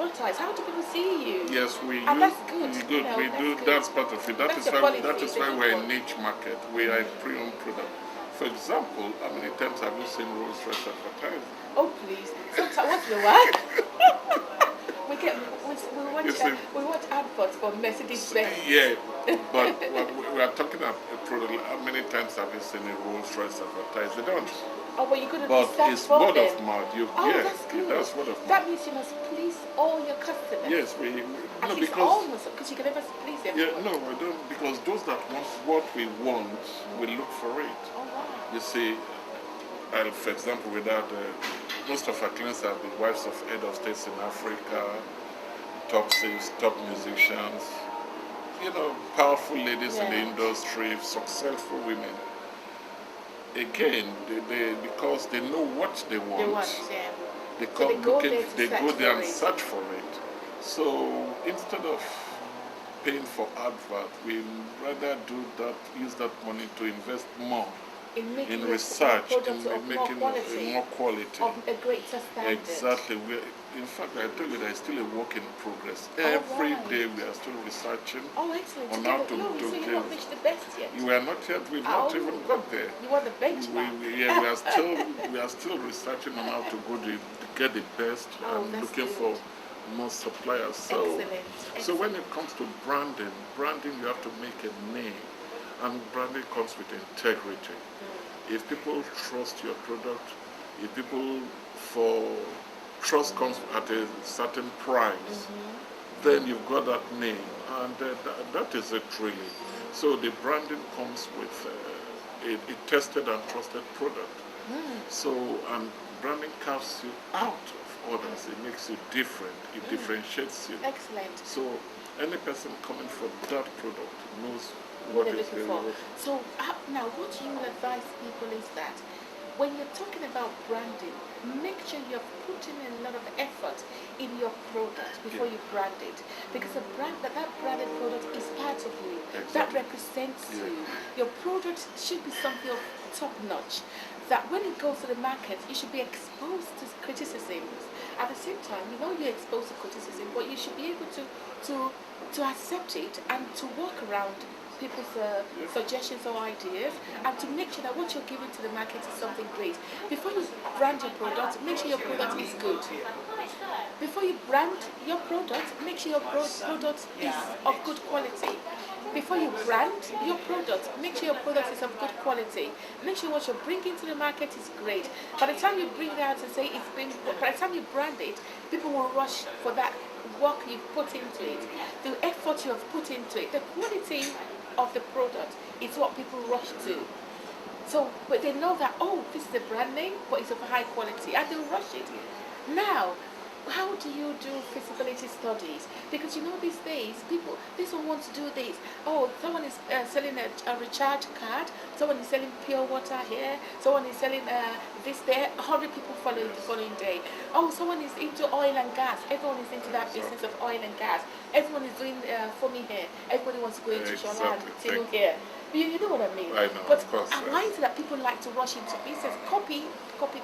advertise? How do people see you? Yes, we And use, that's good. we do, You know, we that's do. good. That's part of it. That's your policy, That is it's a why good we're a one. niche market. We are a premium product. For example, how many times have you seen Rolls Royce advertising? Oh please. Sometimes once in a while. we watch adverts for Mercedes Benz. Yeah, but we are talking about a product. How many times have you seen a Rolls Royce advertised? They don't. Oh, but you could But research it's for word them. of mouth. That's good. That's word of mouth. That means you must please all your customers. Yes, At least because almost, because you can never please everyone. no, we don't, because those that want what we want will look for it. Oh wow. You see, for example, without most of our clients are the wives of head of states in Africa, top sales, top musicians, powerful ladies in the industry, successful women. Again, because they know what they want. They go there and search for it. So instead of paying for advert, we rather use that money to invest more in research, in making more quality, of a greater standard. Exactly. In fact, I tell you, there is still a work in progress. Every day we are still researching excellent. on how to so you've not reached the best yet. You are not yet. We've not even got there. You want the benchmark. We are still researching on how to get the best and looking for more suppliers. So when it comes to branding you have to make a name, and branding comes with integrity. If people trust your product, if people trust comes at a certain price, then you've got that name, and that is it really. So the branding comes with a tested and trusted product. So, and branding carves you out of others. It makes you different. It differentiates you. Excellent. So any person coming from that product knows what they're looking for. So now what you will advise people is that when you're talking about branding, make sure you're putting in a lot of effort in your product before you brand it. Because that branded product is part of you. Exactly. That represents you. Your product should be something of top notch. That when it goes to the market, you should be exposed to criticisms. At the same time, you're exposed to criticism, but you should be able to accept it and to work around people's suggestions or ideas, and to make sure that what you're giving to the market is something great. Before you brand your product, make sure your product is good. Before you brand your product, make sure your product is of good quality. Before you brand your product, make sure your product is of good quality. Make sure what you're bringing to the market is great. By the time you bring it out and say by the time you brand it, people will rush for that work you've put into it, the effort you have put into it, the quality of the product is what people rush to. So, but they know that, this is a brand name, but it's of high quality, and they'll rush it. Now, how do you do feasibility studies? Because these days, this one wants to do this. Someone is selling a recharge card, someone is selling pure water here, someone is selling this there, 100 people following the following day. Someone is into oil and gas, everyone is into that business of oil and gas. Everyone is doing foamy here, everybody wants to go into Shola and Tinu here. You know what I mean? I know, but of course. Why is it that people like to rush into business, copy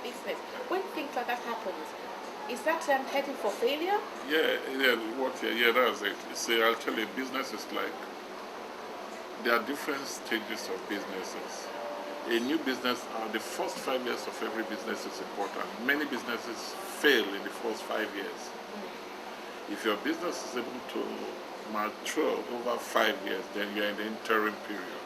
business? When things like that happens, is that heading for failure? That's it. See, I'll tell you, business is like, there are different stages of businesses. A new business, the first 5 years of every business is important. Many businesses fail in the first 5 years. If your business is able to mature over 5 years, then you're in the interim period.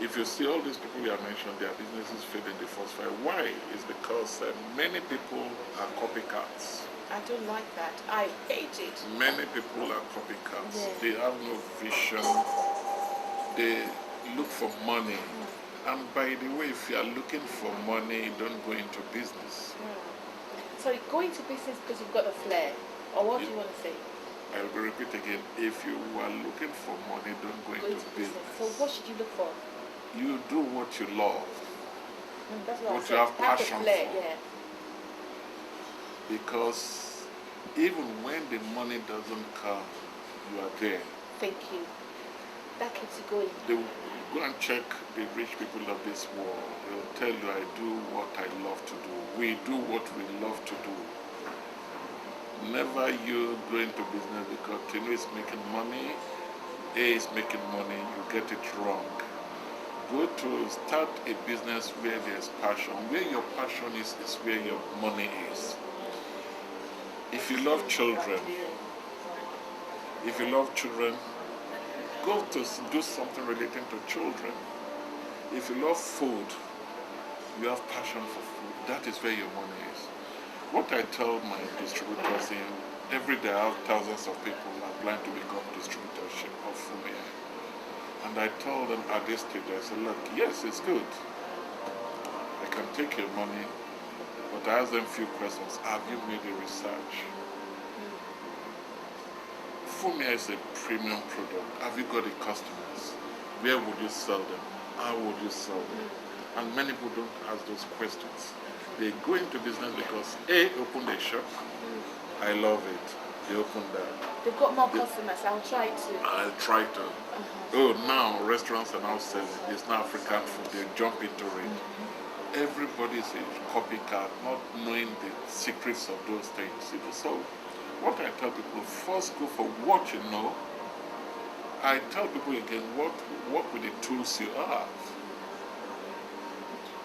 If you see all these people you have mentioned, their businesses fail in the first 5. Why? It's because many people are copycats. I don't like that. I hate it. Many people are copycats. Yeah. They have no vision. They look for money. And by the way, if you are looking for money, don't go into business. So go into business because you've got a flair. Or what do you want to say? I will repeat again. If you are looking for money, don't go into business. So what should you look for? You do what you love. That's what you have passion for. Yeah. Because even when the money doesn't come, you are there. Thank you. That keeps you going. They will go and check the rich people of this world. They will tell you, I do what I love to do. We do what we love to do. Never you go into business because Tinu is making money, A is making money, you get it wrong. Go to start a business where there's passion. Where your passion is where your money is. If you love children, go to do something relating to children. If you love food, you have passion for food. That is where your money is. What I tell my distributors every day I have thousands of people applying to become distributorship of food. And I tell them at this stage, I say, look, yes, it's good. I can take your money, but I ask them a few questions. Have you made a research? Fumia is a premium product. Have you got the customers? Where would you sell them? How would you sell them? And many people don't ask those questions. They go into business because A, open a shop. I love it. They open that. They've got more customers. I'll try to. Oh, now restaurants are now selling. It's now African food. They jump into it. Everybody is a copycat, not knowing the secrets of those things. So, what I tell people, first go for what you know. I tell people again, work with the tools you have.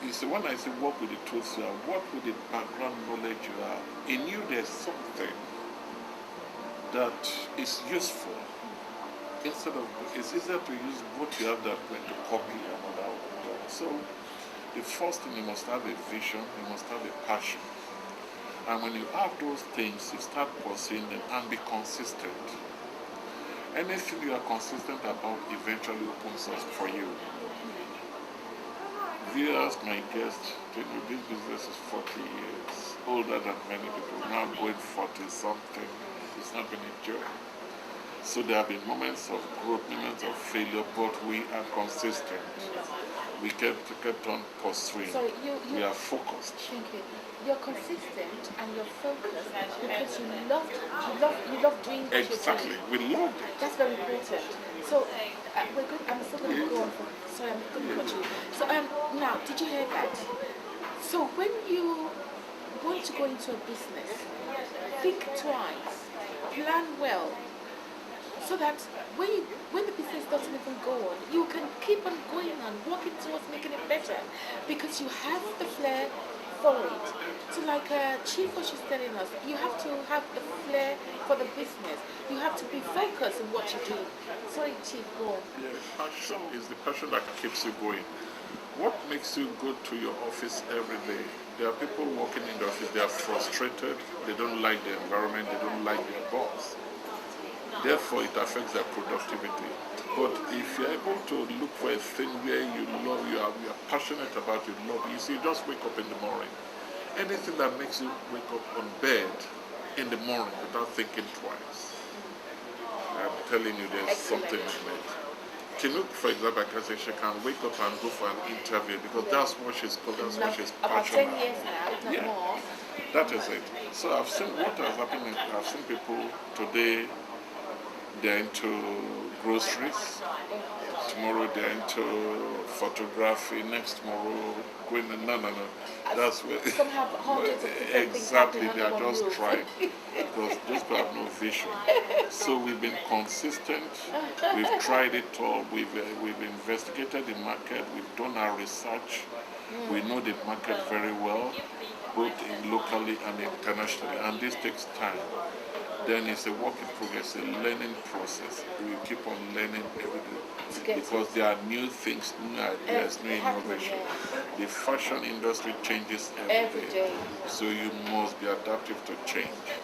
You see, when I say work with the tools you have, work with the background knowledge you have. In you, there's something that is useful. It's easier to use what you have than to copy another one. So, the first thing, you must have a vision, you must have a passion. And when you have those things, you start pursuing them and be consistent. Anything you are consistent about eventually opens up for you. Viewers, my guest, this business is 40 years, older than many people, now going 40 something. It's not been a joke. So there have been moments of growth, moments of failure, but we are consistent. We kept on pursuing. So we are focused. Thank you. You're consistent and you're focused because you love doing what exactly. you're doing. We love it. That's very important. So we're good. I'm still going to go on. Sorry, I'm going to cut you. So now, did you hear that? So when you want to go into a business, think twice, plan well, so that when the business doesn't even go on, you can keep on going on, working towards making it better, because you have the flair for it. So like Chief was just telling us, you have to have the flair for the business. You have to be focused on what you do. Sorry, Chief, go on. Yeah, passion is the passion that keeps you going. What makes you go to your office every day? There are people working in the office, they are frustrated, they don't like the environment, they don't like their boss. Therefore, it affects their productivity. But if you're able to look for a thing where you love, you are passionate about, you love, you see, you just wake up in the morning. Anything that makes you wake up on bed in the morning without thinking twice, I'm telling you, there's something in it. Tinu, for example, I can say she can wake up and go for an interview because that's what she's called, that's what she's passionate about 10 years now, if not more. That is it. So I've seen what has happened. I've seen people today, they're into groceries. Tomorrow they're into photography. Next tomorrow going no. That's where some have hundreds of exactly they are just trying because those people have no vision. So we've been consistent. We've tried it all. We've investigated the market. We've done our research. We know the market very well, both locally and internationally, and this takes time. Then it's a work in progress, a learning process. We keep on learning every day because there are new things, new ideas, new innovation. The fashion industry changes every day. So you must be adaptive to change.